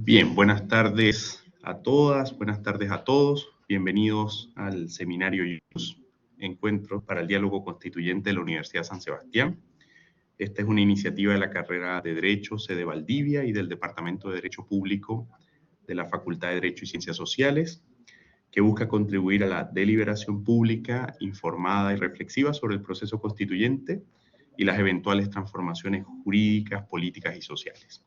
Bien, buenas tardes a todas, buenas tardes a todos. Bienvenidos al seminario IUS, Encuentros para el Diálogo Constituyente de la Universidad San Sebastián. Esta es una iniciativa de la carrera de Derecho, sede Valdivia, y del Departamento de Derecho Público de la Facultad de Derecho y Ciencias Sociales, que busca contribuir a la deliberación pública informada y reflexiva sobre el proceso constituyente y las eventuales transformaciones jurídicas, políticas y sociales.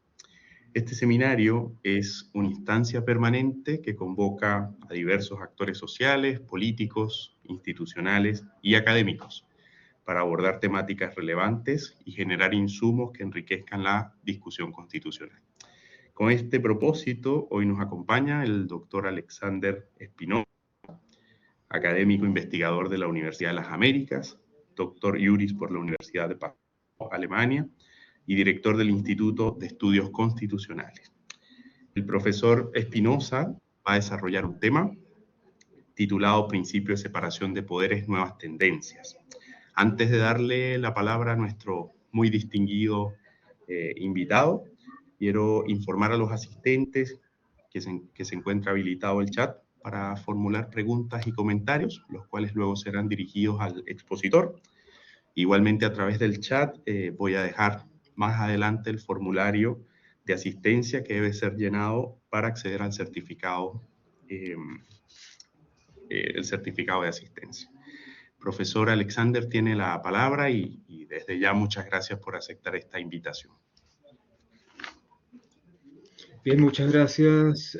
Este seminario es una instancia permanente que convoca a diversos actores sociales, políticos, institucionales y académicos para abordar temáticas relevantes y generar insumos que enriquezcan la discusión constitucional. Con este propósito, hoy nos acompaña el doctor Alexander Espinosa, académico investigador de la Universidad de las Américas, doctor Juris por la Universidad de Passau, Alemania, y director del Instituto de Estudios Constitucionales. El profesor Espinosa va a desarrollar un tema titulado Principio de separación de poderes, nuevas tendencias. Antes de darle la palabra a nuestro muy distinguido invitado, quiero informar a los asistentes que se encuentra habilitado el chat para formular preguntas y comentarios, los cuales luego serán dirigidos al expositor. Igualmente, a través del chat voy a dejar más adelante el formulario de asistencia que debe ser llenado para acceder al certificado, el certificado de asistencia. Profesor Alexander tiene la palabra y desde ya muchas gracias por aceptar esta invitación. Bien, muchas gracias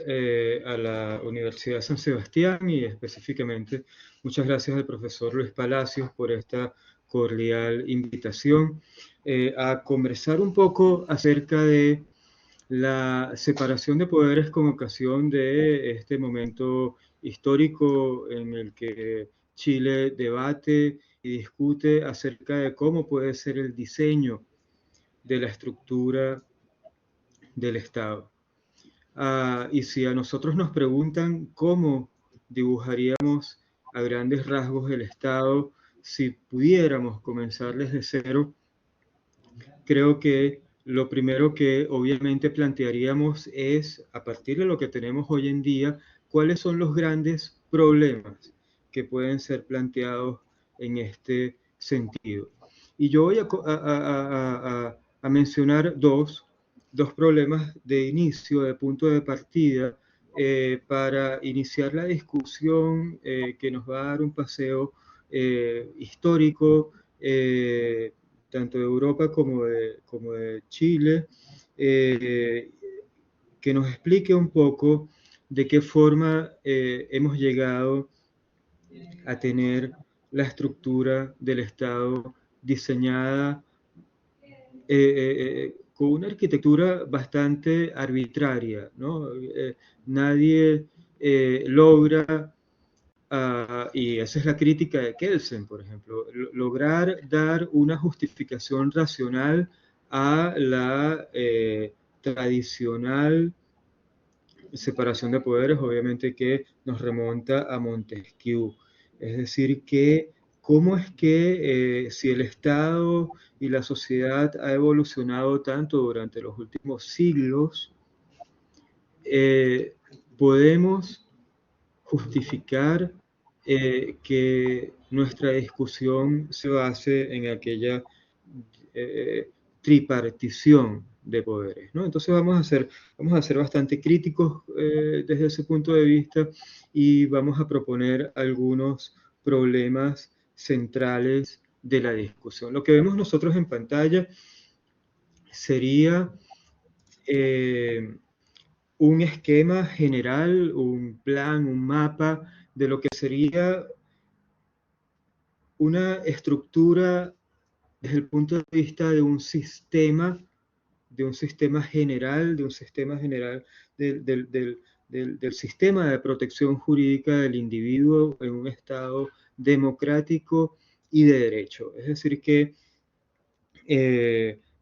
a la Universidad San Sebastián y específicamente muchas gracias al profesor Luis Palacios por esta cordial invitación a conversar un poco acerca de la separación de poderes con ocasión de este momento histórico en el que Chile debate y discute acerca de cómo puede ser el diseño de la estructura del Estado. Y si a nosotros nos preguntan cómo dibujaríamos a grandes rasgos el Estado si pudiéramos comenzar desde cero, creo que lo primero que obviamente plantearíamos es, a partir de lo que tenemos hoy en día, cuáles son los grandes problemas que pueden ser planteados en este sentido. Y yo voy a mencionar dos problemas de inicio, de punto de partida, para iniciar la discusión que nos va a dar un paseo histórico, tanto de Europa como de Chile, que nos explique un poco de qué forma hemos llegado a tener la estructura del Estado diseñada con una arquitectura bastante arbitraria, ¿no? Nadie logra, y esa es la crítica de Kelsen, por ejemplo, lograr dar una justificación racional a la tradicional separación de poderes, obviamente que nos remonta a Montesquieu. Es decir, que cómo es que si el Estado y la sociedad ha evolucionado tanto durante los últimos siglos, podemos justificar que nuestra discusión se base en aquella tripartición de poderes, ¿no? Entonces vamos a ser bastante críticos desde ese punto de vista y vamos a proponer algunos problemas centrales de la discusión. Lo que vemos nosotros en pantalla sería un esquema general, un plan, un mapa de lo que sería una estructura desde el punto de vista de un sistema general, del sistema de protección jurídica del individuo en un Estado democrático y de derecho. Es decir que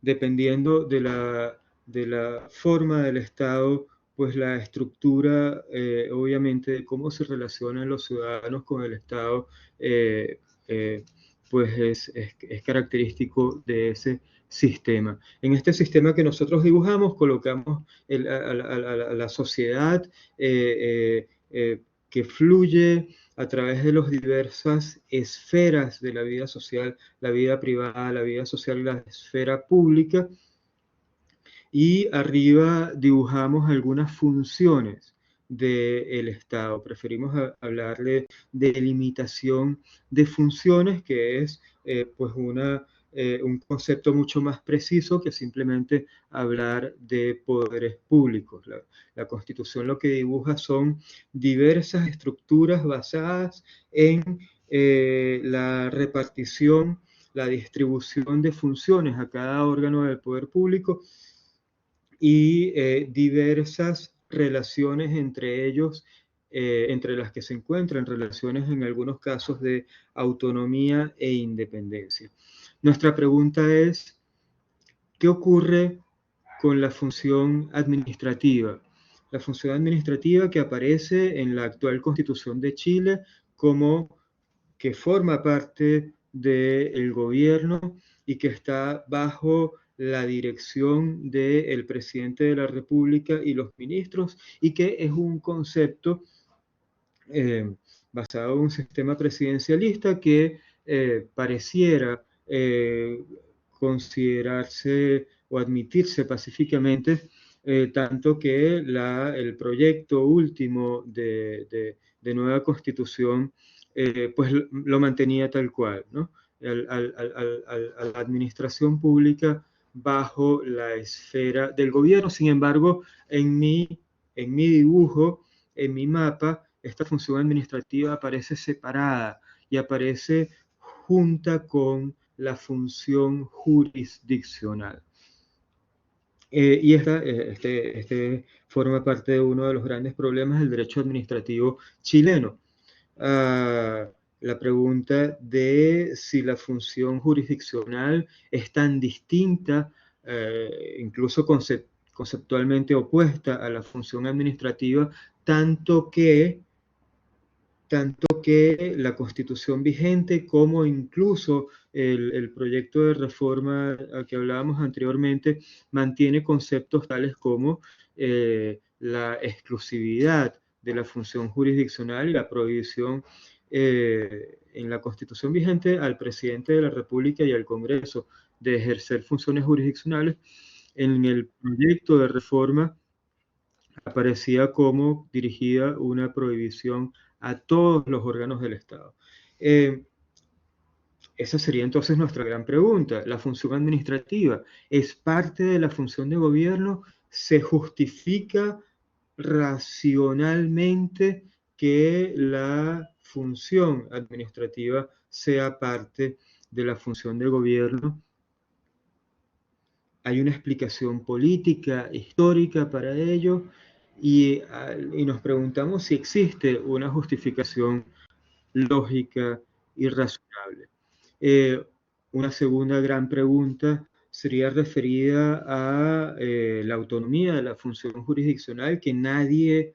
dependiendo de la forma del Estado, pues la estructura, obviamente, de cómo se relacionan los ciudadanos con el Estado, pues es característico de ese sistema. En este sistema que nosotros dibujamos, colocamos a la sociedad que fluye a través de las diversas esferas de la vida social, la vida privada, la vida social, la esfera pública, y arriba dibujamos algunas funciones del Estado. Preferimos hablarle de limitación de funciones, que es pues un concepto mucho más preciso que simplemente hablar de poderes públicos. La Constitución lo que dibuja son diversas estructuras basadas en la repartición, la distribución de funciones a cada órgano del poder público y diversas relaciones entre ellos, entre las que se encuentran relaciones en algunos casos de autonomía e independencia. Nuestra pregunta es, ¿qué ocurre con la función administrativa? La función administrativa que aparece en la actual Constitución de Chile como que forma parte del gobierno y que está bajo la dirección del presidente de la República y los ministros, y que es un concepto eh, basado en un sistema presidencialista que pareciera considerarse o admitirse pacíficamente, tanto que el proyecto último de nueva constitución pues lo mantenía tal cual, ¿no? A la administración pública bajo la esfera del gobierno. Sin embargo, en mi dibujo, en mi mapa, esta función administrativa aparece separada y aparece junta con la función jurisdiccional. Y este forma parte de uno de los grandes problemas del derecho administrativo chileno. La pregunta de si la función jurisdiccional es tan distinta, incluso conceptualmente opuesta a la función administrativa, tanto que la Constitución vigente como incluso el proyecto de reforma al que hablábamos anteriormente mantiene conceptos tales como la exclusividad de la función jurisdiccional y la prohibición en la Constitución vigente al presidente de la República y al Congreso de ejercer funciones jurisdiccionales. En el proyecto de reforma aparecía como dirigida una prohibición a todos los órganos del Estado. Esa sería entonces nuestra gran pregunta. ¿La función administrativa es parte de la función de gobierno? ¿Se justifica racionalmente que la función administrativa sea parte de la función de gobierno? Hay una explicación política, histórica para ello, y nos preguntamos si existe una justificación lógica y razonable. Una segunda gran pregunta sería referida a la autonomía de la función jurisdiccional, que nadie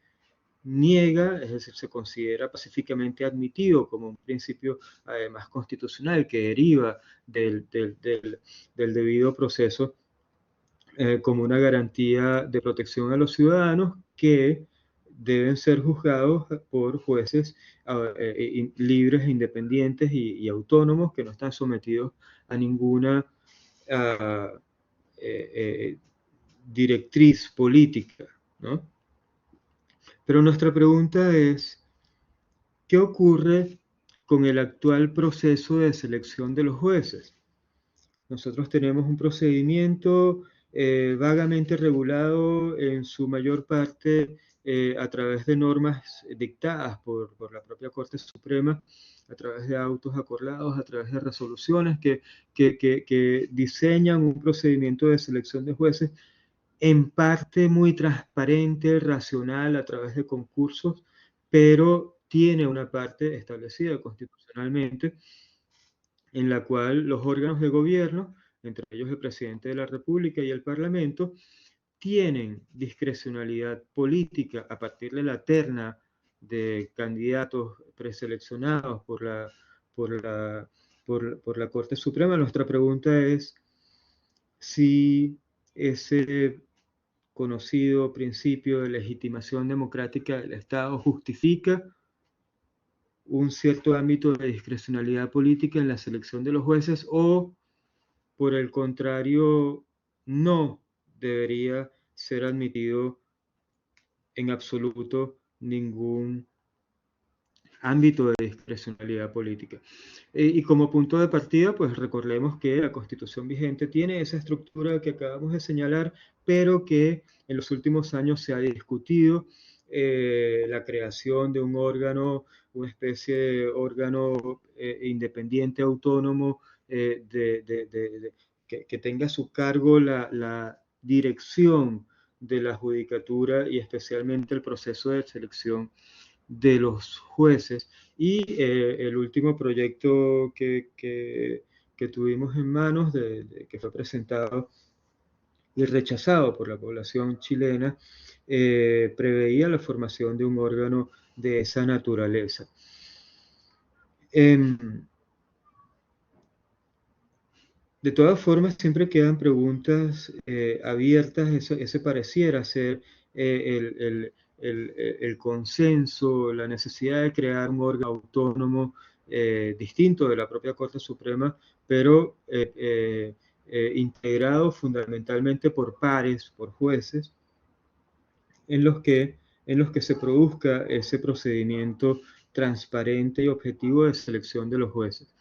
niega, es decir, se considera pacíficamente admitido como un principio además constitucional que deriva del debido proceso como una garantía de protección a los ciudadanos que deben ser juzgados por jueces libres, independientes y autónomos que no están sometidos a ninguna uh, directriz política, ¿no? Pero nuestra pregunta es, ¿qué ocurre con el actual proceso de selección de los jueces? Nosotros tenemos un procedimiento vagamente regulado en su mayor parte a través de normas dictadas por la propia Corte Suprema, a través de autos acordados, a través de resoluciones que diseñan un procedimiento de selección de jueces en parte muy transparente, racional, a través de concursos, pero tiene una parte establecida constitucionalmente en la cual los órganos de gobierno, entre ellos el presidente de la República y el Parlamento, tienen discrecionalidad política a partir de la terna de candidatos preseleccionados por la Corte Suprema. Nuestra pregunta es, si ese conocido principio de legitimación democrática del Estado justifica un cierto ámbito de discrecionalidad política en la selección de los jueces o, por el contrario, no debería ser admitido en absoluto ningún ámbito de discrecionalidad política. Y como punto de partida, pues recordemos que la Constitución vigente tiene esa estructura que acabamos de señalar, pero que en los últimos años se ha discutido la creación de un órgano, una especie de órgano independiente, autónomo, que tenga a su cargo la dirección de la judicatura y especialmente el proceso de selección de los jueces. Y el último proyecto que tuvimos en manos, que fue presentado y rechazado por la población chilena, preveía la formación de un órgano de esa naturaleza. De todas formas, siempre quedan preguntas abiertas. Ese pareciera ser el consenso, la necesidad de crear un órgano autónomo distinto de la propia Corte Suprema, pero integrado fundamentalmente por pares, por jueces, en los que se produzca ese procedimiento transparente y objetivo de selección de los jueces.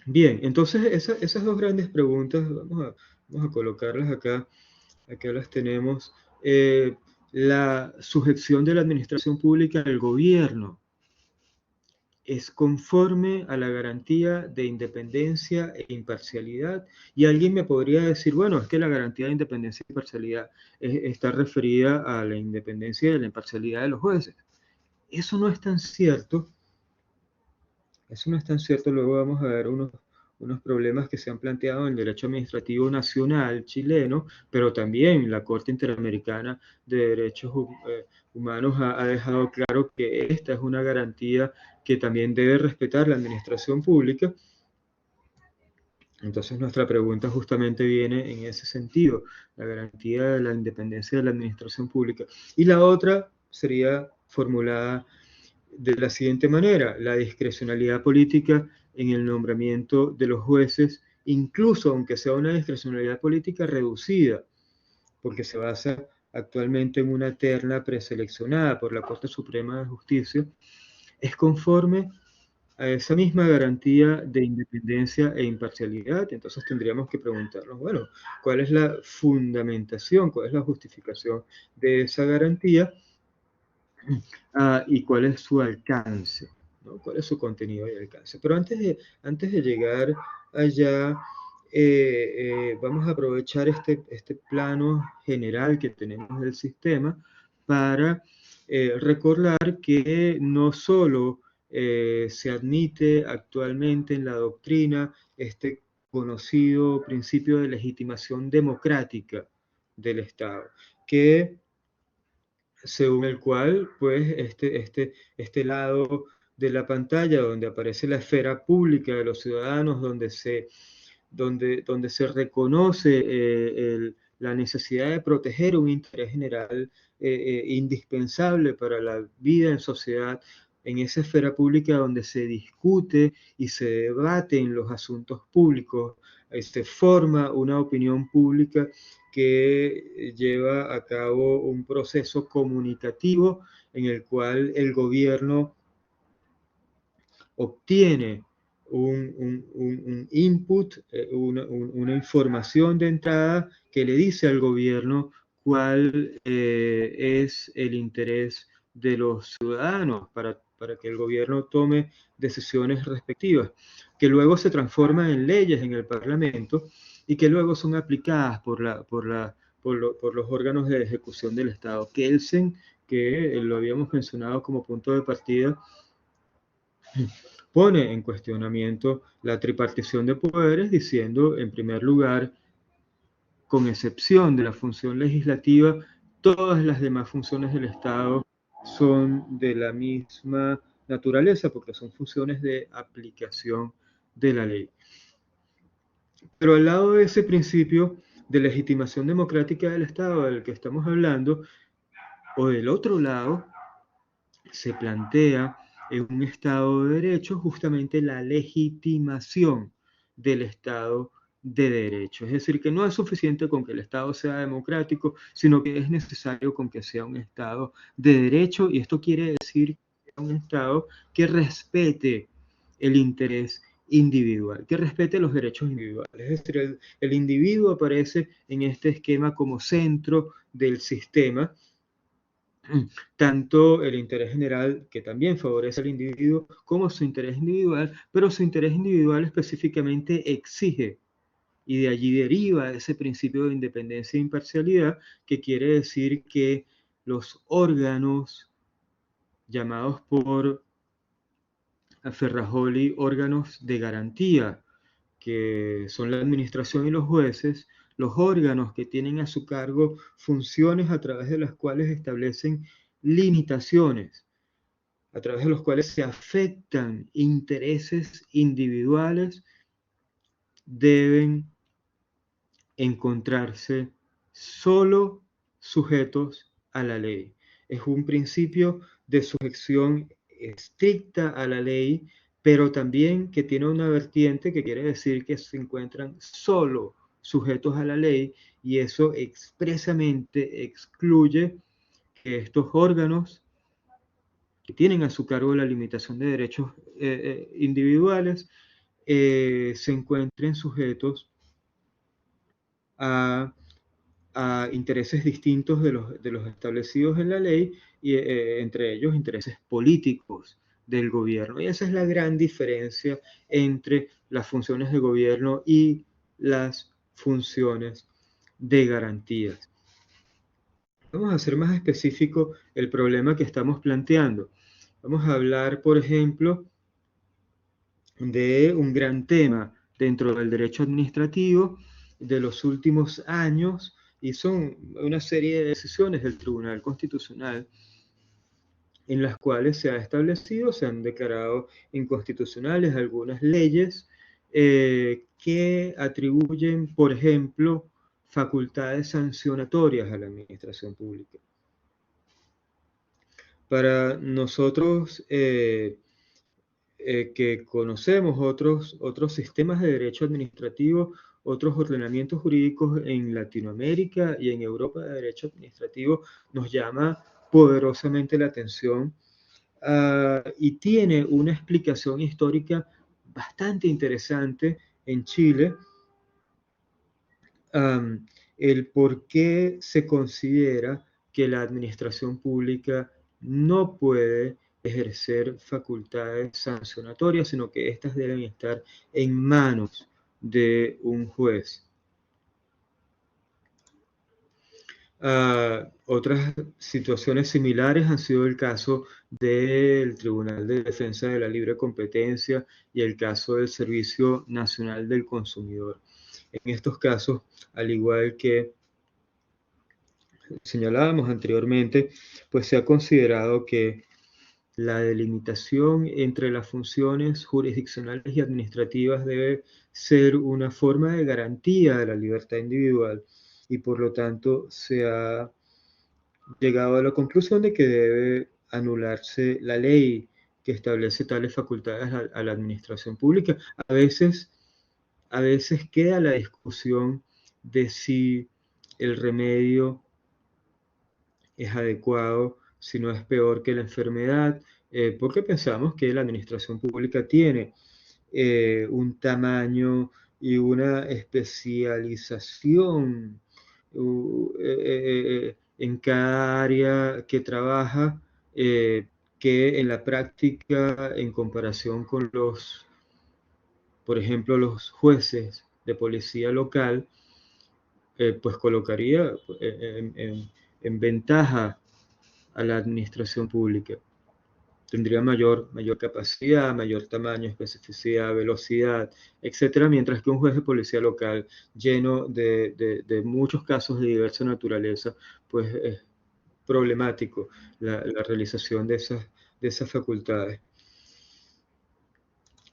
Bien, entonces esas dos grandes preguntas, vamos a colocarlas acá las tenemos. La sujeción de la administración pública al gobierno es conforme a la garantía de independencia e imparcialidad. Y alguien me podría decir, bueno, es que la garantía de independencia e imparcialidad está referida a la independencia y a la imparcialidad de los jueces. Eso no es tan cierto. Eso no es tan cierto. Luego vamos a ver unos problemas que se han planteado en el derecho administrativo nacional chileno, pero también la Corte Interamericana de Derechos Humanos ha dejado claro que esta es una garantía que también debe respetar la administración pública. Entonces nuestra pregunta justamente viene en ese sentido, la garantía de la independencia de la administración pública. Y la otra sería formulada de la siguiente manera: la discrecionalidad política en el nombramiento de los jueces, incluso aunque sea una discrecionalidad política reducida, porque se basa actualmente en una terna preseleccionada por la Corte Suprema de Justicia, es conforme a esa misma garantía de independencia e imparcialidad. Entonces tendríamos que preguntarnos, bueno, ¿cuál es la fundamentación, cuál es la justificación de esa garantía? Y cuál es su alcance, ¿no? Cuál es su contenido y alcance. Pero antes de llegar allá, vamos a aprovechar este plano general que tenemos del sistema para recordar que no solo se admite actualmente en la doctrina este conocido principio de legitimación democrática del Estado, que según el cual, pues, este lado de la pantalla donde aparece la esfera pública de los ciudadanos, donde se reconoce la necesidad de proteger un interés general indispensable para la vida en sociedad, en esa esfera pública donde se discute y se debate en los asuntos públicos, se forma una opinión pública que lleva a cabo un proceso comunicativo en el cual el gobierno obtiene un input, una información de entrada que le dice al gobierno cuál es el interés de los ciudadanos para que el gobierno tome decisiones respectivas, que luego se transforman en leyes en el Parlamento y que luego son aplicadas por los órganos de ejecución del Estado. Kelsen, que lo habíamos mencionado como punto de partida, pone en cuestionamiento la tripartición de poderes, diciendo, en primer lugar, con excepción de la función legislativa, todas las demás funciones del Estado son de la misma naturaleza, porque son funciones de aplicación de la ley. Pero al lado de ese principio de legitimación democrática del Estado del que estamos hablando, o del otro lado, se plantea en un Estado de Derecho justamente la legitimación del Estado de Derecho. Es decir, que no es suficiente con que el Estado sea democrático, sino que es necesario con que sea un Estado de Derecho, y esto quiere decir que sea un Estado que respete el interés individual, que respete los derechos individuales. Es decir, el individuo aparece en este esquema como centro del sistema, tanto el interés general, que también favorece al individuo, como su interés individual, pero su interés individual específicamente exige, y de allí deriva ese principio de independencia e imparcialidad, que quiere decir que los órganos llamados por Ferrajoli órganos de garantía, que son la administración y los jueces, los órganos que tienen a su cargo funciones a través de las cuales establecen limitaciones, a través de los cuales se afectan intereses individuales, deben encontrarse solo sujetos a la ley. Es un principio de sujeción estricta a la ley, pero también que tiene una vertiente que quiere decir que se encuentran solo sujetos a la ley, y eso expresamente excluye que estos órganos que tienen a su cargo la limitación de derechos individuales se encuentren sujetos a, a intereses distintos de los establecidos en la ley, y entre ellos intereses políticos del gobierno. Y esa es la gran diferencia entre las funciones de gobierno y las funciones de garantías. Vamos a ser más específico el problema que estamos planteando. Vamos a hablar, por ejemplo, de un gran tema dentro del derecho administrativo de los últimos años, y son una serie de decisiones del Tribunal Constitucional en las cuales se ha establecido, se han declarado inconstitucionales algunas leyes que atribuyen, por ejemplo, facultades sancionatorias a la administración pública. Para nosotros, que conocemos otros sistemas de derecho administrativo, otros ordenamientos jurídicos en Latinoamérica y en Europa de derecho administrativo, nos llama poderosamente la atención, y tiene una explicación histórica bastante interesante en Chile, el por qué se considera que la administración pública no puede ejercer facultades sancionatorias, sino que éstas deben estar en manos de un juez. Otras situaciones similares han sido el caso del Tribunal de Defensa de la Libre Competencia y el caso del Servicio Nacional del Consumidor. En estos casos, al igual que señalábamos anteriormente, pues se ha considerado que la delimitación entre las funciones jurisdiccionales y administrativas debe ser una forma de garantía de la libertad individual, y por lo tanto se ha llegado a la conclusión de que debe anularse la ley que establece tales facultades a la administración pública. A veces queda la discusión de si el remedio es adecuado, si no es peor que la enfermedad, porque pensamos que la administración pública tiene un tamaño y una especialización en cada área que trabaja, que en la práctica, en comparación con por ejemplo, los jueces de policía local, pues colocaría en ventaja a la administración pública. Tendría mayor capacidad, mayor tamaño, especificidad, velocidad, etcétera, mientras que un juez de policía local lleno de muchos casos de diversa naturaleza, pues es problemático la realización de esas facultades.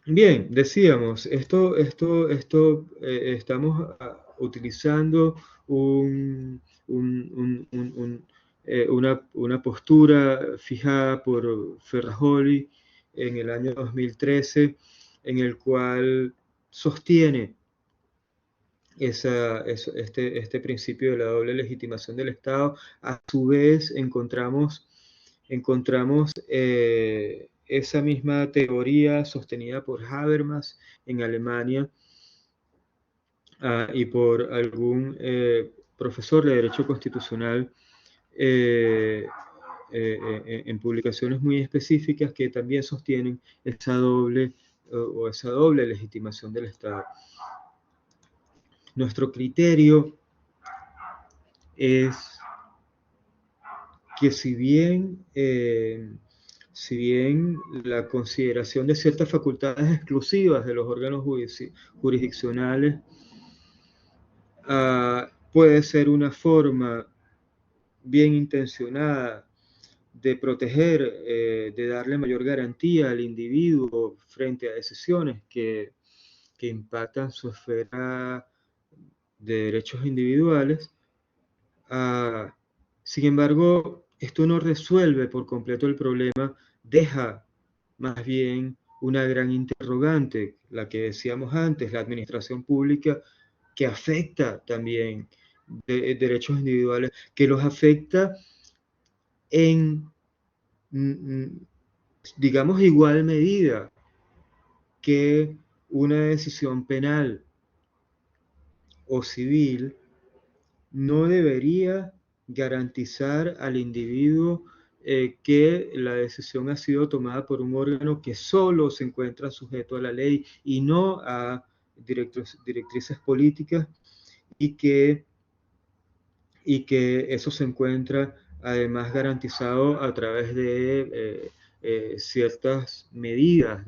Bien, decíamos, estamos utilizando una postura fijada por Ferrajoli en el año 2013, en el cual sostiene este principio de la doble legitimación del Estado. A su vez, encontramos esa misma teoría sostenida por Habermas en Alemania y por algún profesor de Derecho Constitucional en publicaciones muy específicas que también sostienen esa doble legitimación del Estado. Nuestro criterio es que si bien la consideración de ciertas facultades exclusivas de los órganos jurisdiccionales puede ser una forma bien intencionada de proteger, de darle mayor garantía al individuo frente a decisiones que impactan su esfera de derechos individuales. Sin embargo, esto no resuelve por completo el problema, deja más bien una gran interrogante, la que decíamos antes, la administración pública, que afecta también derechos individuales, que los afecta en, digamos, igual medida que una decisión penal o civil no debería garantizar al individuo que la decisión ha sido tomada por un órgano que solo se encuentra sujeto a la ley y no a directrices políticas, y que eso se encuentra además garantizado a través de ciertas medidas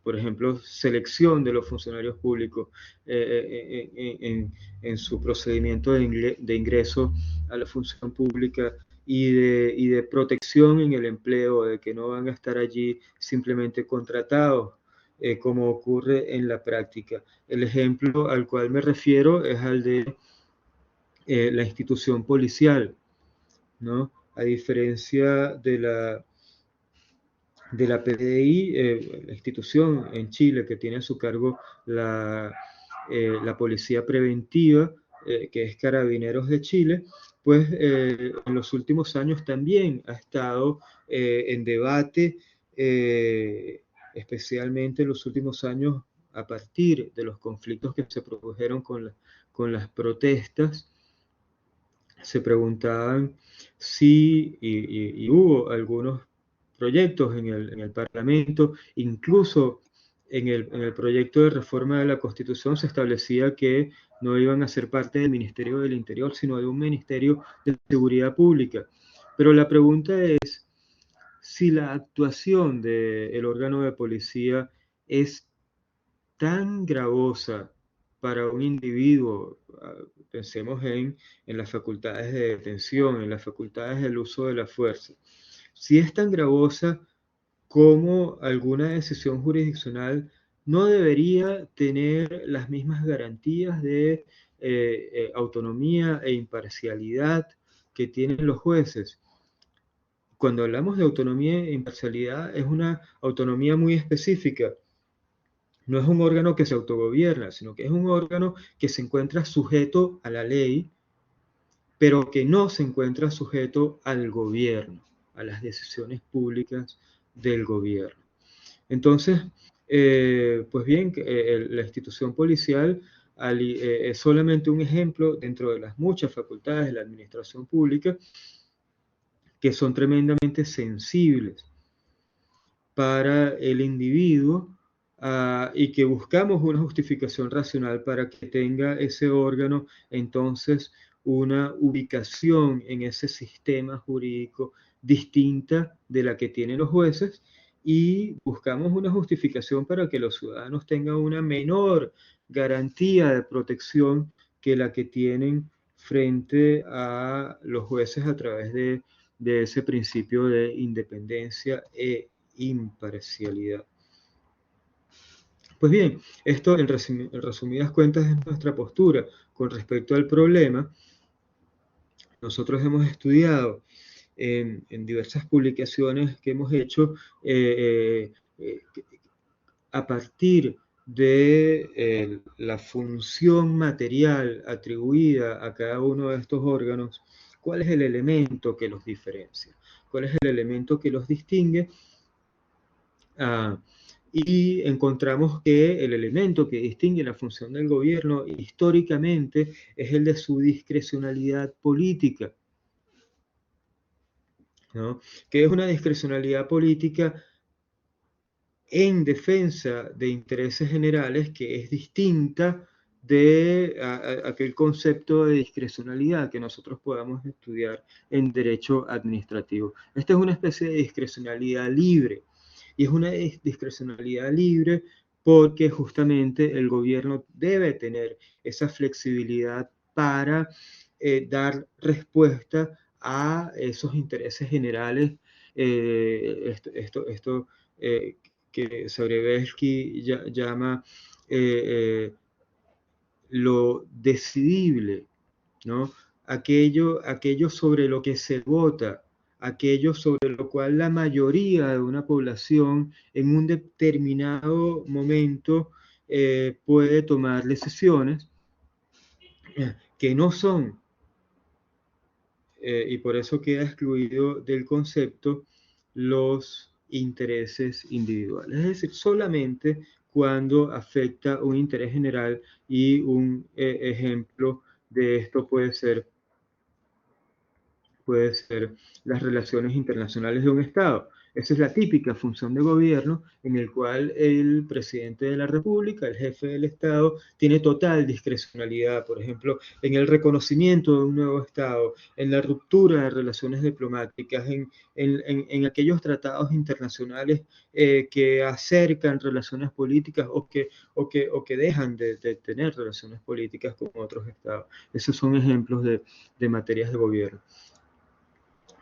por ejemplo, selección de los funcionarios públicos en su procedimiento de ingreso a la función pública y de protección en el empleo, de que no van a estar allí simplemente contratados, como ocurre en la práctica. El ejemplo al cual me refiero es al de la institución policial, ¿no? A diferencia de la PDI, la institución en Chile que tiene a su cargo la policía preventiva, que es Carabineros de Chile, pues en los últimos años también ha estado en debate, especialmente en los últimos años a partir de los conflictos que se produjeron con las protestas. Se preguntaban si, y hubo algunos proyectos en el Parlamento, incluso en el proyecto de reforma de la Constitución se establecía que no iban a ser parte del Ministerio del Interior, sino de un Ministerio de Seguridad Pública. Pero la pregunta es si la actuación del órgano de policía es tan gravosa para un individuo, pensemos en las facultades de detención, en las facultades del uso de la fuerza, si es tan gravosa como alguna decisión jurisdiccional, no debería tener las mismas garantías de autonomía e imparcialidad que tienen los jueces. Cuando hablamos de autonomía e imparcialidad, es una autonomía muy específica. No es un órgano que se autogobierna, sino que es un órgano que se encuentra sujeto a la ley, pero que no se encuentra sujeto al gobierno, a las decisiones públicas del gobierno. Entonces, pues bien, la institución policial es solamente un ejemplo dentro de las muchas facultades de la administración pública que son tremendamente sensibles para el individuo, y que buscamos una justificación racional para que tenga ese órgano entonces una ubicación en ese sistema jurídico distinta de la que tienen los jueces, y buscamos una justificación para que los ciudadanos tengan una menor garantía de protección que la que tienen frente a los jueces a través de ese principio de independencia e imparcialidad. Pues bien, esto en resumidas cuentas es nuestra postura con respecto al problema. Nosotros hemos estudiado en diversas publicaciones que hemos hecho a partir de la función material atribuida a cada uno de estos órganos, cuál es el elemento que los diferencia, cuál es el elemento que los distingue. Y encontramos que el elemento que distingue la función del gobierno históricamente es el de su discrecionalidad política, ¿no? Que es una discrecionalidad política en defensa de intereses generales que es distinta de aquel concepto de discrecionalidad que nosotros podamos estudiar en derecho administrativo. Esta es una especie de discrecionalidad libre, y es una discrecionalidad libre porque justamente el gobierno debe tener esa flexibilidad para dar respuesta a esos intereses generales. Esto que Zabrevelski llama lo decidible, ¿no? Aquello sobre lo que se vota, aquello sobre lo cual la mayoría de una población en un determinado momento puede tomar decisiones que no son, y por eso queda excluido del concepto los intereses individuales. Es decir, solamente cuando afecta un interés general, y un ejemplo de esto puede ser las relaciones internacionales de un Estado. Esa es la típica función de gobierno en el cual el presidente de la República, el jefe del Estado, tiene total discrecionalidad, por ejemplo, en el reconocimiento de un nuevo Estado, en la ruptura de relaciones diplomáticas, en aquellos tratados internacionales que acercan relaciones políticas o que dejan de tener relaciones políticas con otros Estados. Esos son ejemplos de materias de gobierno.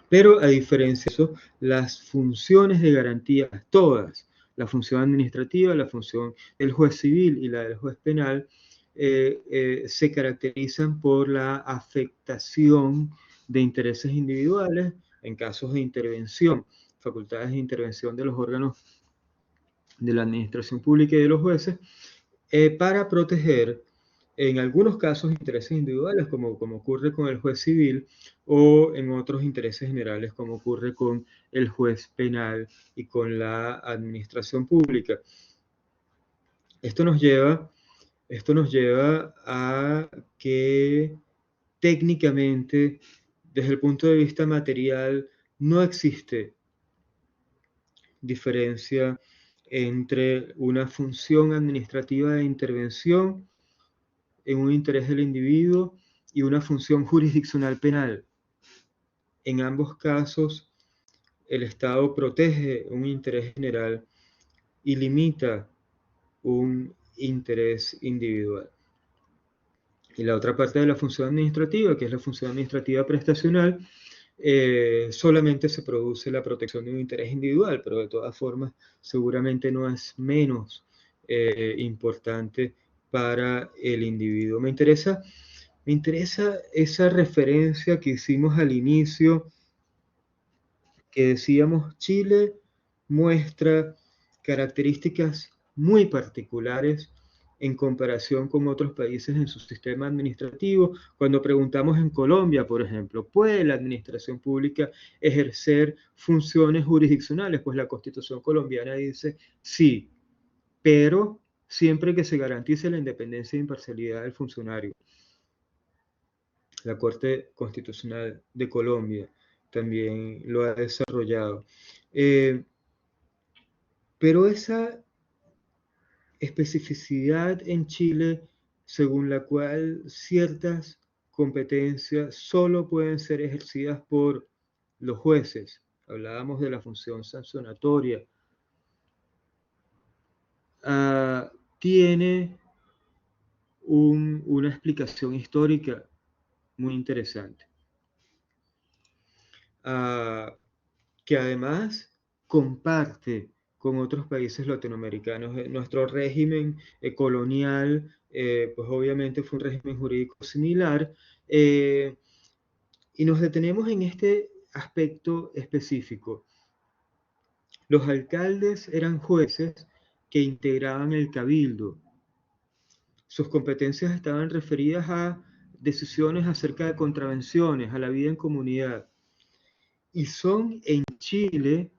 Pero a diferencia de eso, las funciones de garantía, todas, la función administrativa, la función del juez civil y la del juez penal, se caracterizan por la afectación de intereses individuales en casos de intervención, facultades de intervención de los órganos de la administración pública y de los jueces, para proteger en algunos casos intereses individuales, como ocurre con el juez civil, o en otros intereses generales, como ocurre con el juez penal y con la administración pública. Esto nos lleva a que técnicamente, desde el punto de vista material, no existe diferencia entre una función administrativa de intervención en un interés del individuo y una función jurisdiccional penal. En ambos casos, el Estado protege un interés general y limita un interés individual. Y la otra parte de la función administrativa, que es la función administrativa prestacional, solamente se produce la protección de un interés individual, pero de todas formas seguramente no es menos importante para el individuo. Me interesa esa referencia que hicimos al inicio, que decíamos, Chile muestra características muy particulares en comparación con otros países en su sistema administrativo. Cuando preguntamos en Colombia, por ejemplo, ¿puede la administración pública ejercer funciones jurisdiccionales? Pues la Constitución colombiana dice sí, pero siempre que se garantice la independencia e imparcialidad del funcionario. La Corte Constitucional de Colombia también lo ha desarrollado. Pero esa especificidad en Chile, según la cual ciertas competencias solo pueden ser ejercidas por los jueces, hablábamos de la función sancionatoria, tiene una explicación histórica muy interesante, que además comparte con otros países latinoamericanos. Nuestro régimen colonial, pues obviamente fue un régimen jurídico similar, y nos detenemos en este aspecto específico. Los alcaldes eran jueces que integraban el cabildo. Sus competencias estaban referidas a decisiones acerca de contravenciones, a la vida en comunidad. Y son en Chile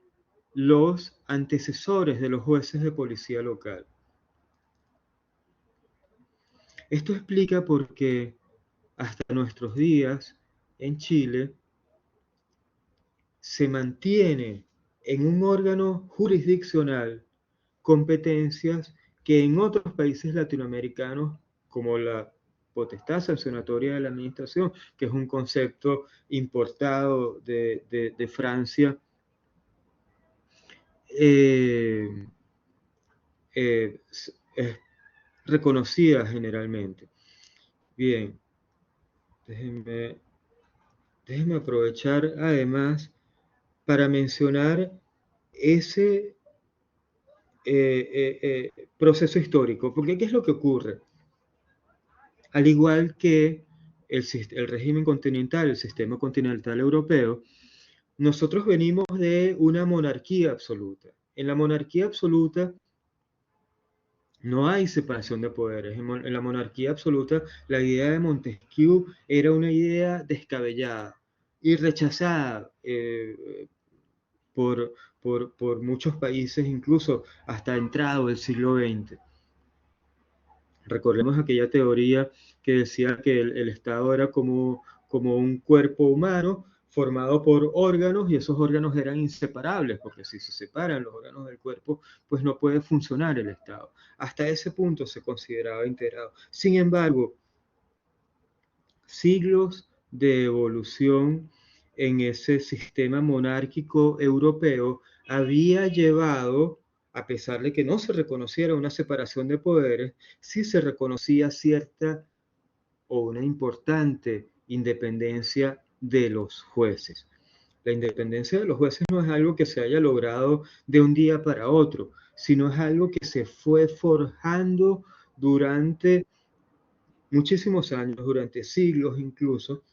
los antecesores de los jueces de policía local. Esto explica por qué hasta nuestros días en Chile se mantiene en un órgano jurisdiccional competencias que en otros países latinoamericanos, como la potestad sancionatoria de la administración, que es un concepto importado de Francia, es reconocida generalmente. Bien, déjenme aprovechar además para mencionar ese proceso histórico, porque ¿qué es lo que ocurre? Al igual que el régimen continental, el sistema continental europeo, nosotros venimos de una monarquía absoluta. En la monarquía absoluta no hay separación de poderes. En la monarquía absoluta, la idea de Montesquieu era una idea descabellada y rechazada por muchos países, incluso hasta entrado el siglo XX. Recordemos aquella teoría que decía que el Estado era como un cuerpo humano formado por órganos, y esos órganos eran inseparables, porque si se separan los órganos del cuerpo, pues no puede funcionar el Estado. Hasta ese punto se consideraba integrado. Sin embargo, siglos de evolución en ese sistema monárquico europeo había llevado, a pesar de que no se reconociera una separación de poderes, sí se reconocía cierta o una importante independencia de los jueces. La independencia de los jueces no es algo que se haya logrado de un día para otro, sino es algo que se fue forjando durante muchísimos años, durante siglos incluso,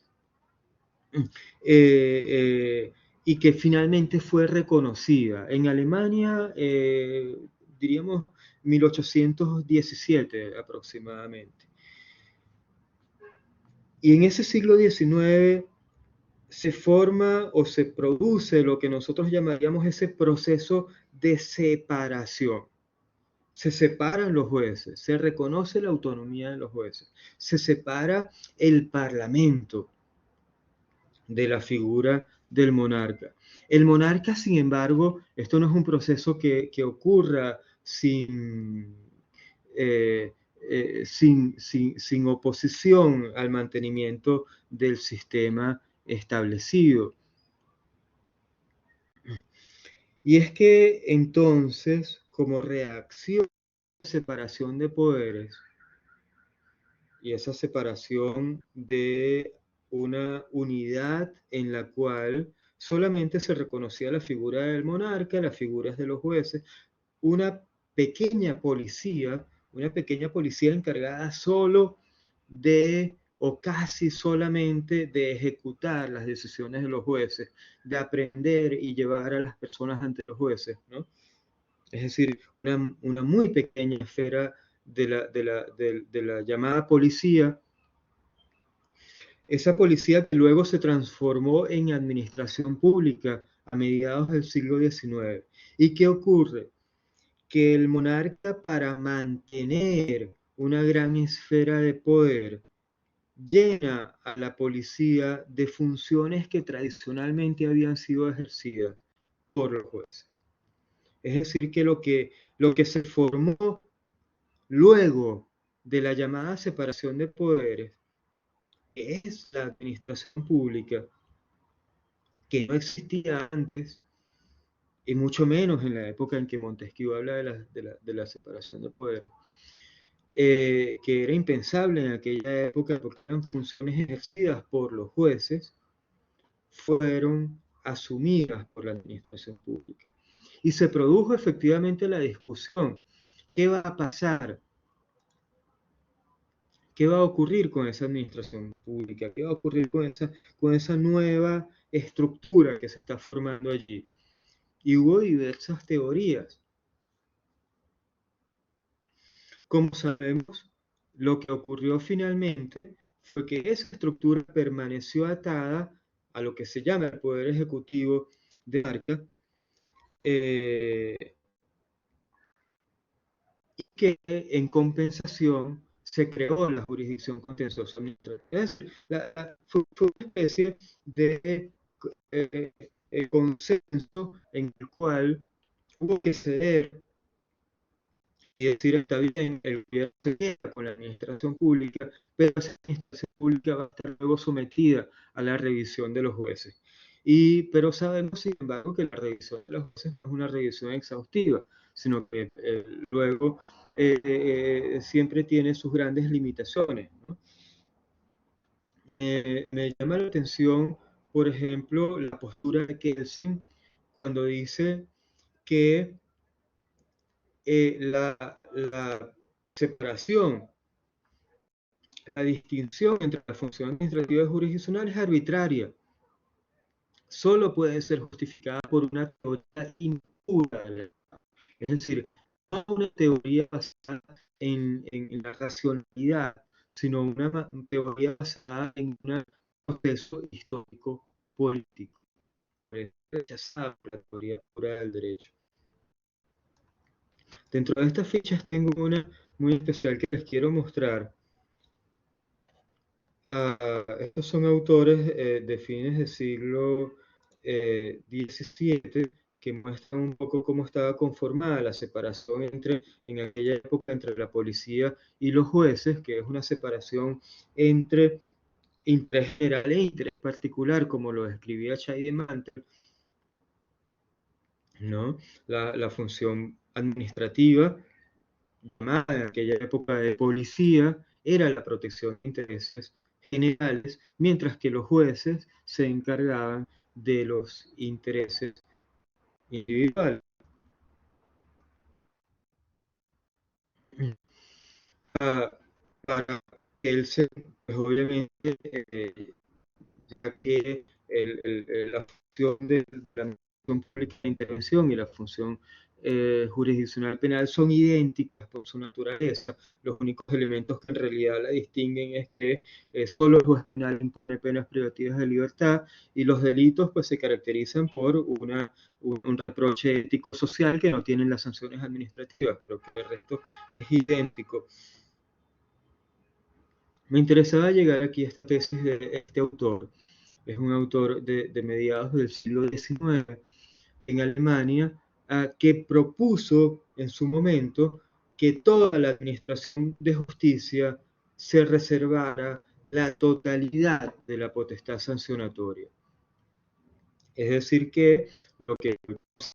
y que finalmente fue reconocida. En Alemania, diríamos 1817 aproximadamente. Y en ese siglo XIX se forma o se produce lo que nosotros llamaríamos ese proceso de separación. Se separan los jueces, se reconoce la autonomía de los jueces, se separa el parlamento de la figura del monarca. El monarca, sin embargo, esto no es un proceso que ocurra sin oposición al mantenimiento del sistema establecido. Y es que entonces, como reacción a la separación de poderes y esa separación de una unidad en la cual solamente se reconocía la figura del monarca, las figuras de los jueces, una pequeña policía encargada solo de, o casi solamente de ejecutar las decisiones de los jueces, de aprender y llevar a las personas ante los jueces, ¿no? Es decir, una muy pequeña esfera de la llamada policía, esa policía que luego se transformó en administración pública a mediados del siglo XIX. ¿Y qué ocurre? Que el monarca, para mantener una gran esfera de poder, llena a la policía de funciones que tradicionalmente habían sido ejercidas por los jueces. Es decir, que lo que se formó luego de la llamada separación de poderes es la administración pública, que no existía antes, y mucho menos en la época en que Montesquieu habla de la separación de poderes, que era impensable en aquella época porque eran funciones ejercidas por los jueces, fueron asumidas por la administración pública. Y se produjo efectivamente la discusión. ¿Qué va a pasar? ¿Qué va a ocurrir con esa administración pública? ¿Qué va a ocurrir con esa nueva estructura que se está formando allí? Y hubo diversas teorías. Como sabemos, lo que ocurrió finalmente fue que esa estructura permaneció atada a lo que se llama el Poder Ejecutivo de Marca, y que en compensación se creó la jurisdicción contenciosa administrativa. Es decir, fue una especie de eh, consenso en el cual hubo que ceder y decir, está bien, el gobierno se queda con la administración pública, pero esa administración pública va a estar luego sometida a la revisión de los jueces. Pero sabemos, sin embargo, que la revisión de los jueces no es una revisión exhaustiva, sino que luego siempre tiene sus grandes limitaciones, ¿no? Me llama la atención, por ejemplo, la postura de Kelsen cuando dice que la separación, la distinción entre la función administrativa y jurisdiccional es arbitraria. Solo puede ser justificada por una teoría impura. Es decir, no una teoría basada en la racionalidad, sino una teoría basada en un proceso histórico político. Es rechazada por la teoría pura del derecho. Dentro de estas fichas tengo una muy especial que les quiero mostrar. Estos son autores de fines del siglo XVII que muestran un poco cómo estaba conformada la separación en aquella época entre la policía y los jueces, que es una separación entre interés general e interés particular, como lo describía Scheidemantel, ¿no? La función administrativa, llamada en aquella época de policía, era la protección de intereses generales, mientras que los jueces se encargaban de los intereses individuales. Para él, pues obviamente, ya que la función de la administración pública de intervención y la función jurisdiccional penal son idénticas por su naturaleza. Los únicos elementos que en realidad la distinguen es que solo el juez penal impone penas privativas de libertad y los delitos pues se caracterizan por un reproche ético-social que no tienen las sanciones administrativas, pero que el resto es idéntico. Me interesaba llegar aquí a esta tesis de este autor. Es un autor de mediados del siglo XIX en Alemania, que propuso en su momento que toda la administración de justicia se reservara la totalidad de la potestad sancionatoria. Es decir, que lo que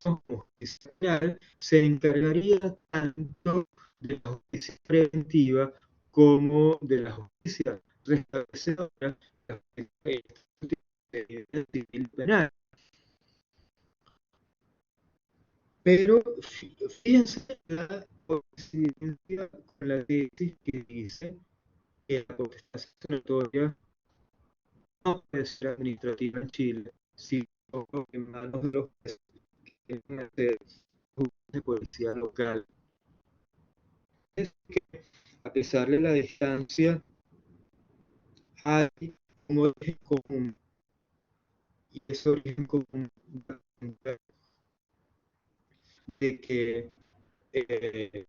como justicia penal se encargaría tanto de la justicia preventiva como de la justicia restablecedora, la justicia civil penal. Pero fíjense la coincidencia con la tesis que dice que la potestad sancionatoria no puede ser administrativa en Chile, sino en manos de los jueces que deben ser de policía local. Es que, a pesar de la distancia, hay un origen común, y ese origen común de que el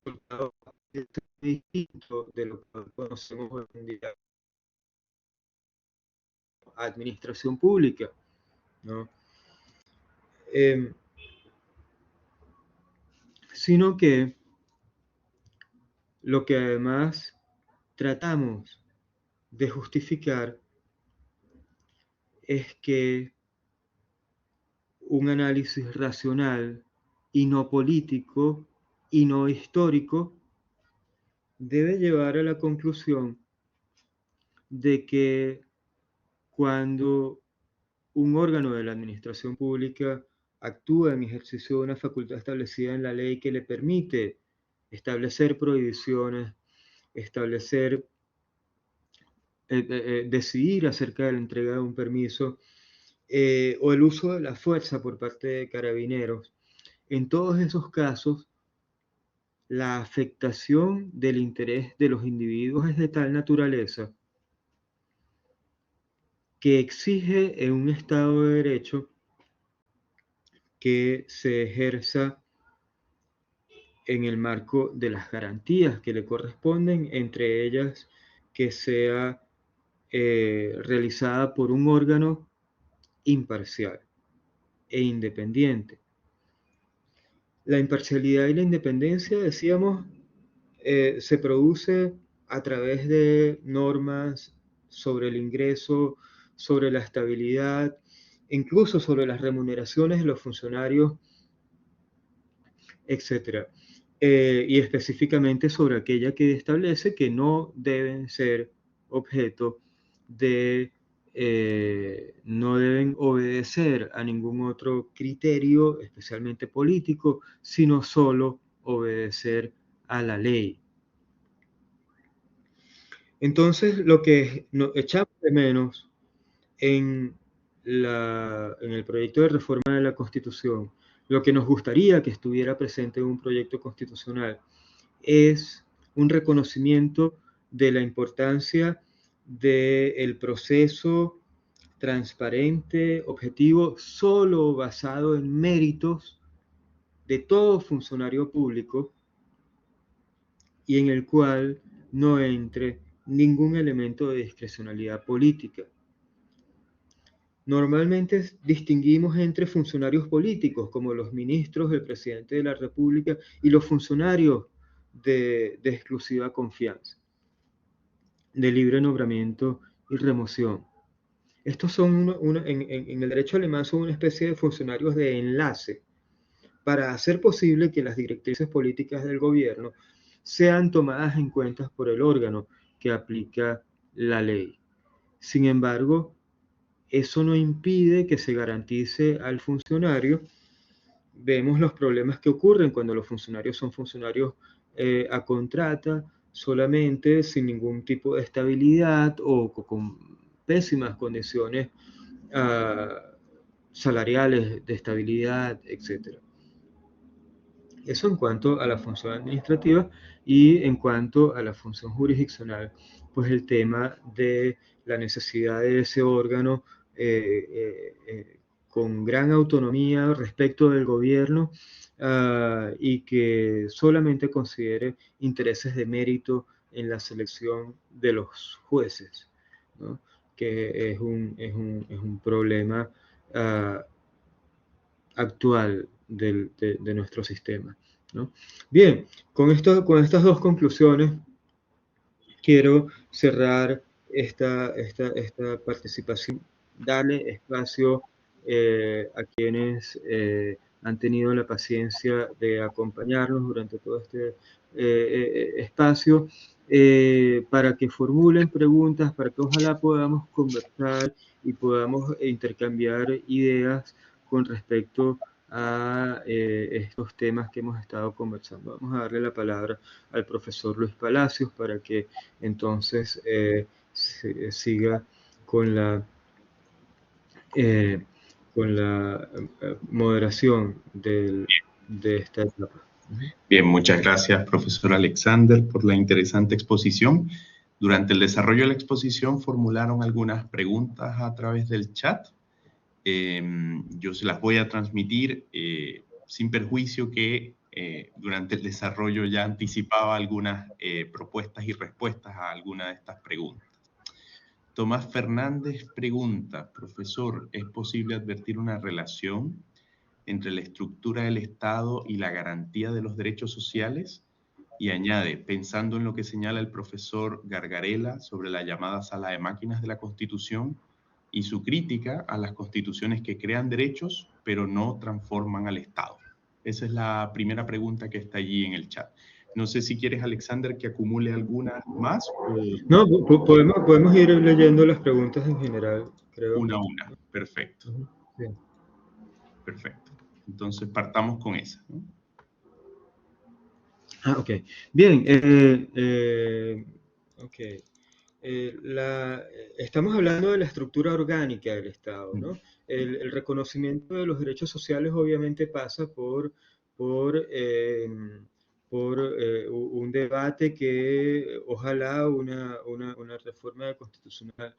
resultado es distinto de lo que conocemos hoy en día, administración pública, ¿no? Sino que lo que además tratamos de justificar es que un análisis racional y no político y no histórico debe llevar a la conclusión de que cuando un órgano de la administración pública actúa en ejercicio de una facultad establecida en la ley que le permite establecer prohibiciones, establecer, decidir acerca de la entrega de un permiso, o el uso de la fuerza por parte de carabineros. En todos esos casos, la afectación del interés de los individuos es de tal naturaleza que exige en un Estado de Derecho que se ejerza en el marco de las garantías que le corresponden, entre ellas que sea realizada por un órgano imparcial e independiente. La imparcialidad y la independencia, decíamos, se produce a través de normas sobre el ingreso, sobre la estabilidad, incluso sobre las remuneraciones de los funcionarios, etc. Y específicamente sobre aquella que establece que no deben ser objeto de, no deben obedecer a ningún otro criterio, especialmente político, sino solo obedecer a la ley. Entonces, lo que echamos de menos en el proyecto de reforma de la Constitución, lo que nos gustaría que estuviera presente en un proyecto constitucional, es un reconocimiento de la importancia del proceso transparente, objetivo, solo basado en méritos de todo funcionario público y en el cual no entre ningún elemento de discrecionalidad política. Normalmente distinguimos entre funcionarios políticos, como los ministros, el presidente de la República, y los funcionarios de exclusiva confianza, de libre nombramiento y remoción. Estos son, en el derecho alemán, son una especie de funcionarios de enlace para hacer posible que las directrices políticas del gobierno sean tomadas en cuenta por el órgano que aplica la ley. Sin embargo, eso no impide que se garantice al funcionario. Vemos los problemas que ocurren cuando los funcionarios son funcionarios a contrata solamente, sin ningún tipo de estabilidad o con pésimas condiciones salariales de estabilidad, etc. Eso en cuanto a la función administrativa, y en cuanto a la función jurisdiccional, pues el tema de la necesidad de ese órgano con gran autonomía respecto del gobierno y que solamente considere intereses de mérito en la selección de los jueces, ¿no? Que es un problema actual de nuestro sistema, ¿no? Bien, con estas dos conclusiones quiero cerrar esta participación, darle espacio a quienes han tenido la paciencia de acompañarnos durante todo este espacio, para que formulen preguntas, para que ojalá podamos conversar y podamos intercambiar ideas con respecto a estos temas que hemos estado conversando. Vamos a darle la palabra al profesor Luis Palacios para que entonces siga con la moderación de esta etapa. Bien, muchas gracias, profesor Alexander, por la interesante exposición. Durante el desarrollo de la exposición formularon algunas preguntas a través del chat. Yo se las voy a transmitir sin perjuicio que durante el desarrollo ya anticipaba algunas propuestas y respuestas a algunas de estas preguntas. Tomás Fernández pregunta, profesor, ¿es posible advertir una relación entre la estructura del Estado y la garantía de los derechos sociales? Y añade, pensando en lo que señala el profesor Gargarella sobre la llamada sala de máquinas de la Constitución y su crítica a las constituciones que crean derechos pero no transforman al Estado. Esa es la primera pregunta que está allí en el chat. No sé si quieres, Alexander, que acumule algunas más. No, podemos ir leyendo las preguntas en general, creo. Una a una, perfecto. Bien. Perfecto. Entonces partamos con esa, ¿no? Ok. Bien, ok. Estamos hablando de la estructura orgánica del Estado, ¿no? El reconocimiento de los derechos sociales obviamente pasa por, eh, por un debate que ojalá una reforma constitucional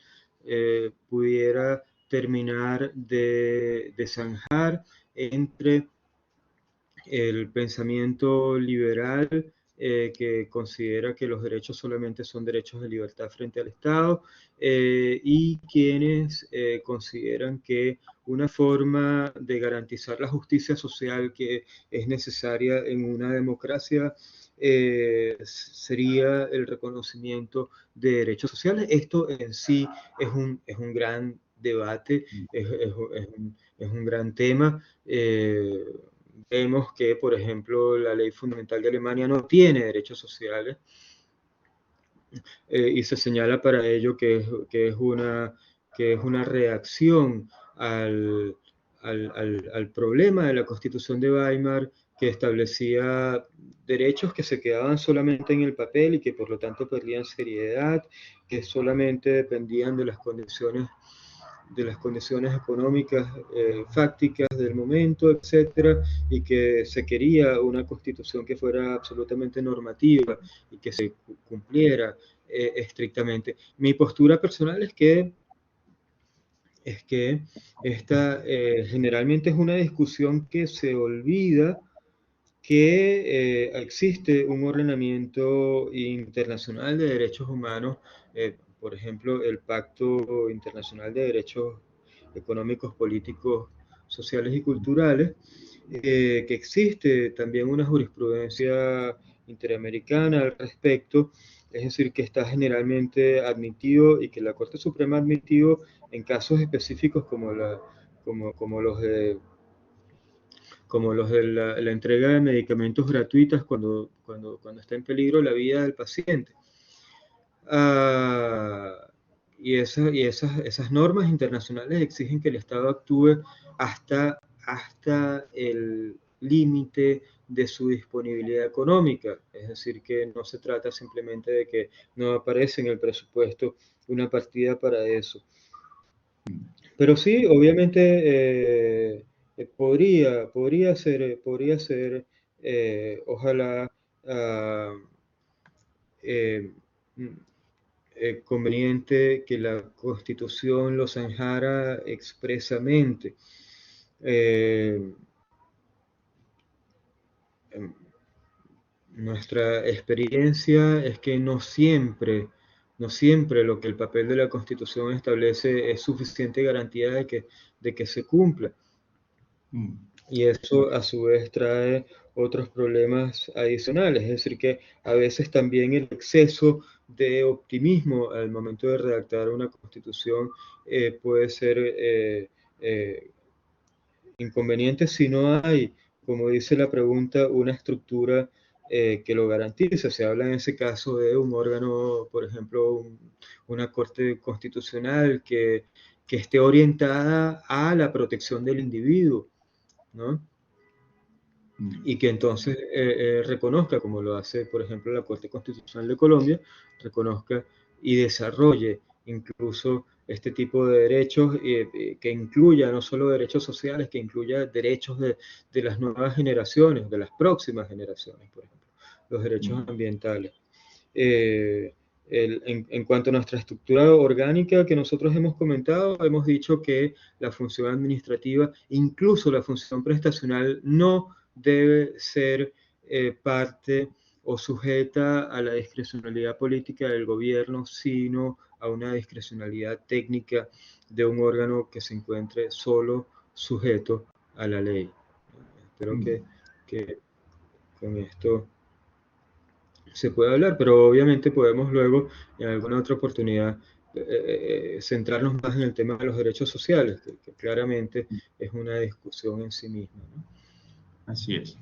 pudiera terminar de zanjar entre el pensamiento liberal que considera que los derechos solamente son derechos de libertad frente al Estado y quienes consideran que una forma de garantizar la justicia social que es necesaria en una democracia sería el reconocimiento de derechos sociales. Esto en sí es un gran debate, es un gran tema. Vemos que, por ejemplo, la ley fundamental de Alemania no tiene derechos sociales y se señala para ello que es una reacción al problema de la Constitución de Weimar, que establecía derechos que se quedaban solamente en el papel y que por lo tanto perdían seriedad, que solamente dependían de las condiciones económicas fácticas del momento, etcétera, y que se quería una constitución que fuera absolutamente normativa y que se cumpliera estrictamente. Mi postura personal es que esta generalmente es una discusión que se olvida que existe un ordenamiento internacional de derechos humanos, por ejemplo, el Pacto Internacional de Derechos Económicos, Políticos, Sociales y Culturales, que existe también una jurisprudencia interamericana al respecto, es decir, que está generalmente admitido y que la Corte Suprema ha admitido en casos específicos como los de la entrega de medicamentos gratuitas cuando está en peligro la vida del paciente. Ah, esas normas internacionales exigen que el Estado actúe hasta el límite de su disponibilidad económica, es decir, que no se trata simplemente de que no aparece en el presupuesto una partida para eso. Pero sí, obviamente podría ser ojalá, ah, eh, conveniente que la Constitución lo zanjara expresamente. Eh, em, Nuestra experiencia es que no siempre lo que el papel de la Constitución establece es suficiente garantía de que se cumpla. Y eso a su vez trae otros problemas adicionales, es decir, que a veces también el exceso de optimismo al momento de redactar una constitución puede ser eh, inconveniente si no hay, como dice la pregunta, una estructura que lo garantice. Se habla en ese caso de un órgano, por ejemplo, una corte constitucional que esté orientada a la protección del individuo, ¿no? Y que entonces reconozca, como lo hace, por ejemplo, la Corte Constitucional de Colombia, reconozca y desarrolle incluso este tipo de derechos que incluya no solo derechos sociales, que incluya derechos de las nuevas generaciones, de las próximas generaciones, por ejemplo, los derechos ambientales. Eh, en cuanto a nuestra estructura orgánica que nosotros hemos comentado, hemos dicho que la función administrativa, incluso la función prestacional, no debe ser parte o sujeta a la discrecionalidad política del gobierno, sino a una discrecionalidad técnica de un órgano que se encuentre solo sujeto a la ley. Espero que con esto se puede hablar, pero obviamente podemos luego, en alguna otra oportunidad, centrarnos más en el tema de los derechos sociales, que claramente es una discusión en sí misma, ¿no? Así es.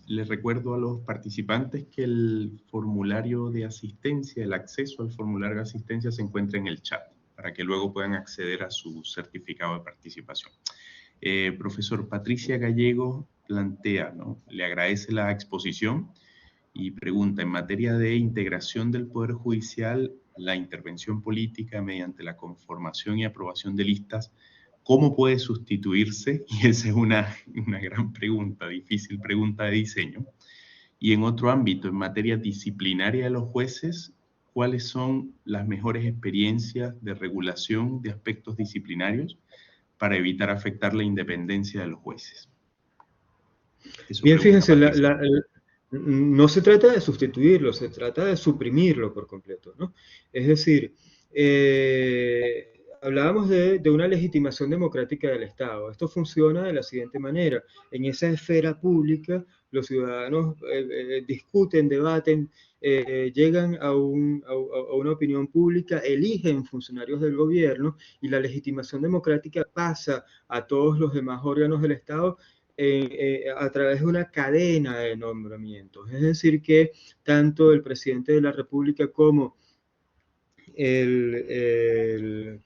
Les recuerdo a los participantes que el formulario de asistencia, el acceso al formulario de asistencia se encuentra en el chat, para que luego puedan acceder a su certificado de participación. Profesor, Patricia Gallego plantea, ¿no? Le agradece la exposición y pregunta, en materia de integración del Poder Judicial, la intervención política mediante la conformación y aprobación de listas, ¿cómo puede sustituirse? Y esa es una gran pregunta, difícil pregunta de diseño. Y en otro ámbito, en materia disciplinaria de los jueces, ¿cuáles son las mejores experiencias de regulación de aspectos disciplinarios para evitar afectar la independencia de los jueces? Eso Bien, pregunta fíjense, Patricia. no se trata de sustituirlo, se trata de suprimirlo por completo, ¿no? Es decir, hablábamos de una legitimación democrática del Estado. Esto funciona de la siguiente manera. En esa esfera pública, los ciudadanos discuten, debaten, llegan a una opinión pública, eligen funcionarios del gobierno y la legitimación democrática pasa a todos los demás órganos del Estado a través de una cadena de nombramientos. Es decir, que tanto el presidente de la República como el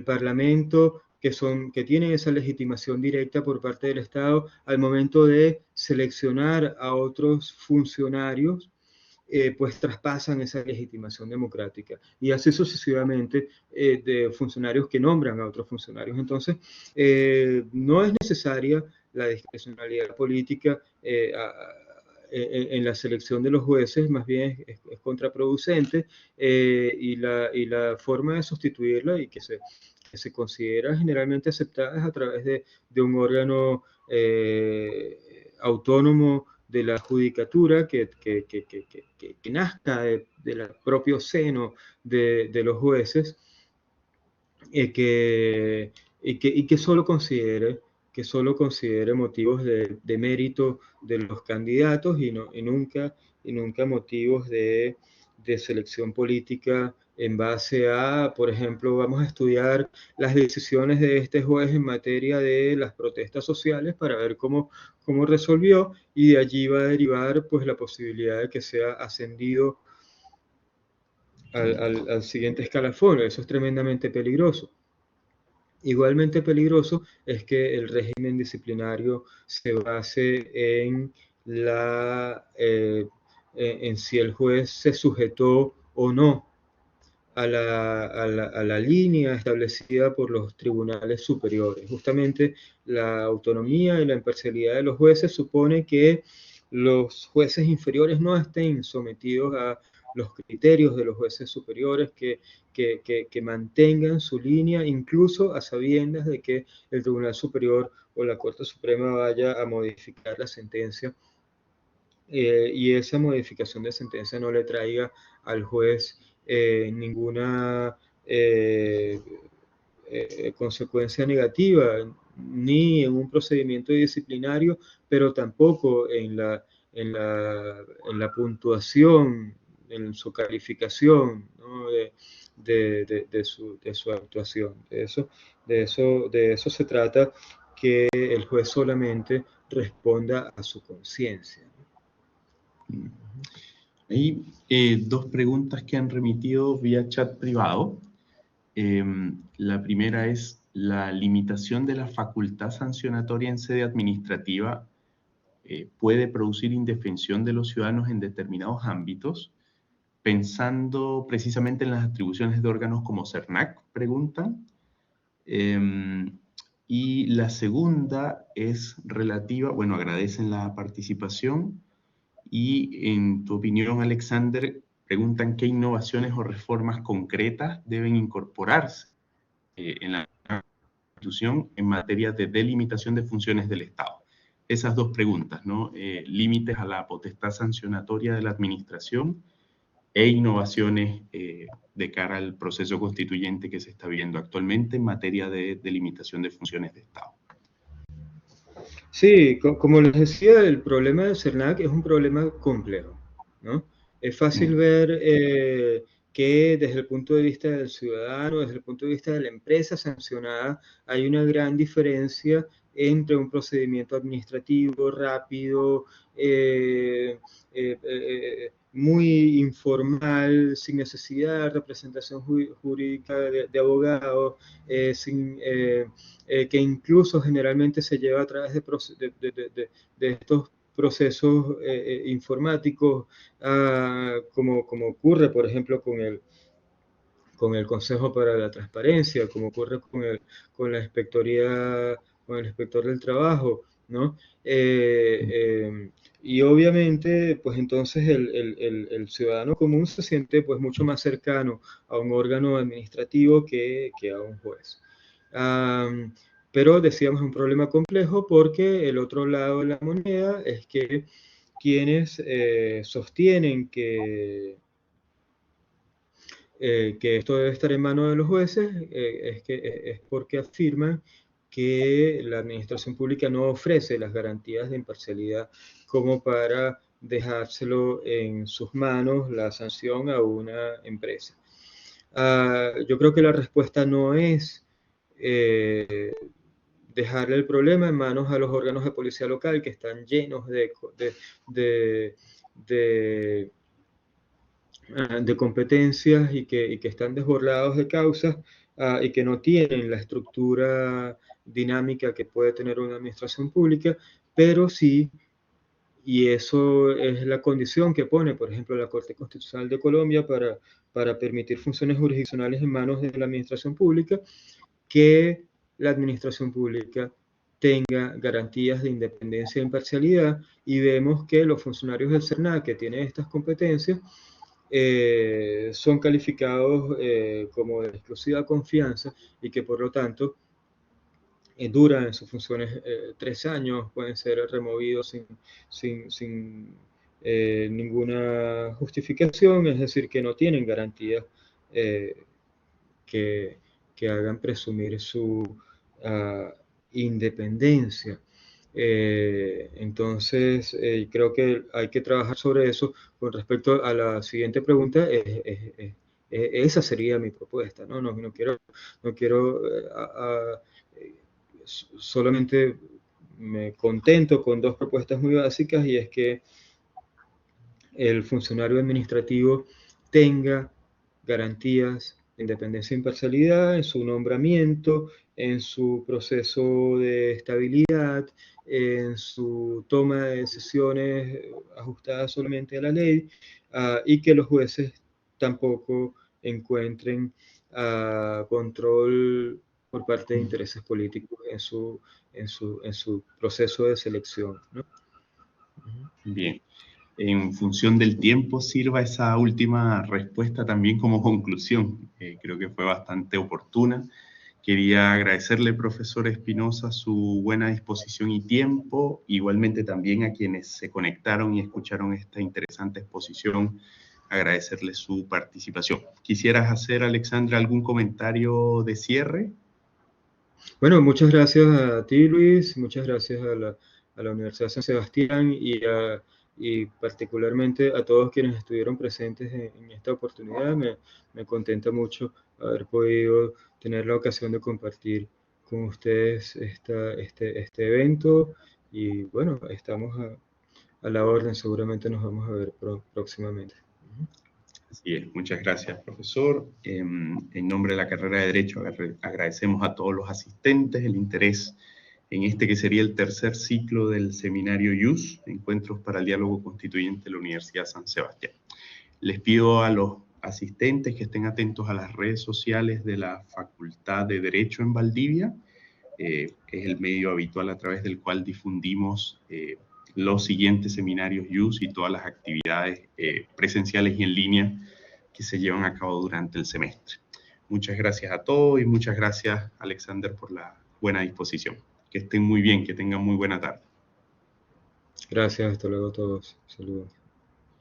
Parlamento, que tienen esa legitimación directa por parte del Estado, al momento de seleccionar a otros funcionarios, pues traspasan esa legitimación democrática. Y así sucesivamente de funcionarios que nombran a otros funcionarios. Entonces, no es necesaria la discrecionalidad política en la selección de los jueces, más bien es contraproducente, y la forma de sustituirla y que se considera generalmente aceptada es a través de un órgano autónomo de la judicatura que nazca del propio seno de los jueces, y que solo considere motivos de mérito de los candidatos y nunca motivos de selección política en base a, por ejemplo, vamos a estudiar las decisiones de este juez en materia de las protestas sociales para ver cómo resolvió, y de allí va a derivar pues la posibilidad de que sea ascendido al siguiente escalafón. Eso es tremendamente peligroso. Igualmente peligroso es que el régimen disciplinario se base en si el juez se sujetó o no a la línea establecida por los tribunales superiores. Justamente la autonomía y la imparcialidad de los jueces supone que los jueces inferiores no estén sometidos a los criterios de los jueces superiores, que mantengan su línea, incluso a sabiendas de que el Tribunal Superior o la Corte Suprema vaya a modificar la sentencia, y esa modificación de sentencia no le traiga al juez ninguna consecuencia negativa, ni en un procedimiento disciplinario, pero tampoco en la puntuación, en su calificación, ¿no? de su actuación. De eso se trata, que el juez solamente responda a su conciencia. Hay dos preguntas que han remitido vía chat privado. La primera es: ¿la limitación de la facultad sancionatoria en sede administrativa puede producir indefensión de los ciudadanos en determinados ámbitos? Pensando precisamente en las atribuciones de órganos como CERNAC, preguntan. Y la segunda es relativa, bueno, agradecen la participación, y en tu opinión, Alexander, preguntan qué innovaciones o reformas concretas deben incorporarse en la Constitución en materia de delimitación de funciones del Estado. Esas dos preguntas, ¿no? Límites a la potestad sancionatoria de la administración e innovaciones de cara al proceso constituyente que se está viviendo actualmente en materia de delimitación de funciones de Estado. Sí, como les decía, el problema del CERNAC es un problema complejo, ¿no? Es fácil ver que desde el punto de vista del ciudadano, desde el punto de vista de la empresa sancionada, hay una gran diferencia entre un procedimiento administrativo rápido, muy informal, sin necesidad de representación jurídica de abogados, que incluso generalmente se lleva a través de estos procesos informáticos, como ocurre, por ejemplo, con el Consejo para la Transparencia, como ocurre con la inspectoría, con el inspector del trabajo, ¿no? Y obviamente, pues entonces el ciudadano común se siente pues mucho más cercano a un órgano administrativo que a un juez. Pero decíamos es un problema complejo porque el otro lado de la moneda es que quienes sostienen que esto debe estar en manos de los jueces, es porque afirman que la administración pública no ofrece las garantías de imparcialidad como para dejárselo en sus manos la sanción a una empresa. Yo creo que la respuesta no es dejarle el problema en manos a los órganos de policía local que están llenos de competencias y que están desbordados de causas y que no tienen la estructura dinámica que puede tener una administración pública, pero sí, y eso es la condición que pone, por ejemplo, la Corte Constitucional de Colombia para permitir funciones jurisdiccionales en manos de la administración pública, que la administración pública tenga garantías de independencia e imparcialidad, y vemos que los funcionarios del SERNAC que tienen estas competencias son calificados como de exclusiva confianza y que por lo tanto duran en sus funciones 3 años, pueden ser removidos sin ninguna justificación, es decir, que no tienen garantías que, que hagan presumir su independencia. Entonces, creo que hay que trabajar sobre eso. Con respecto a la siguiente pregunta, esa sería mi propuesta, ¿no? No quiero solamente me contento con 2 propuestas muy básicas, y es que el funcionario administrativo tenga garantías de independencia e imparcialidad en su nombramiento, en su proceso de estabilidad, en su toma de decisiones ajustadas solamente a la ley, y que los jueces tampoco encuentren control por parte de intereses políticos en su proceso de selección, ¿no? Bien. En función del tiempo, sirva esa última respuesta también como conclusión. Creo que fue bastante oportuna. Quería agradecerle, profesor Espinosa, su buena disposición y tiempo, igualmente también a quienes se conectaron y escucharon esta interesante exposición, agradecerle su participación. ¿Quisieras hacer, Alexandra, algún comentario de cierre? Bueno, muchas gracias a ti, Luis, muchas gracias a la Universidad de San Sebastián y particularmente a todos quienes estuvieron presentes en esta oportunidad. Me contenta mucho haber podido tener la ocasión de compartir con ustedes este evento, y bueno, estamos a la orden, seguramente nos vamos a ver próximamente. Así es, muchas gracias, profesor. En nombre de la carrera de Derecho, agradecemos a todos los asistentes el interés en este que sería el tercer ciclo del seminario IUS, Encuentros para el Diálogo Constituyente de la Universidad San Sebastián. Les pido a los asistentes que estén atentos a las redes sociales de la Facultad de Derecho en Valdivia, que es el medio habitual a través del cual difundimos los siguientes seminarios IUS y todas las actividades presenciales y en línea que se llevan a cabo durante el semestre. Muchas gracias a todos y muchas gracias, Alexander, por la buena disposición. Que estén muy bien, que tengan muy buena tarde. Gracias, hasta luego a todos. Saludos.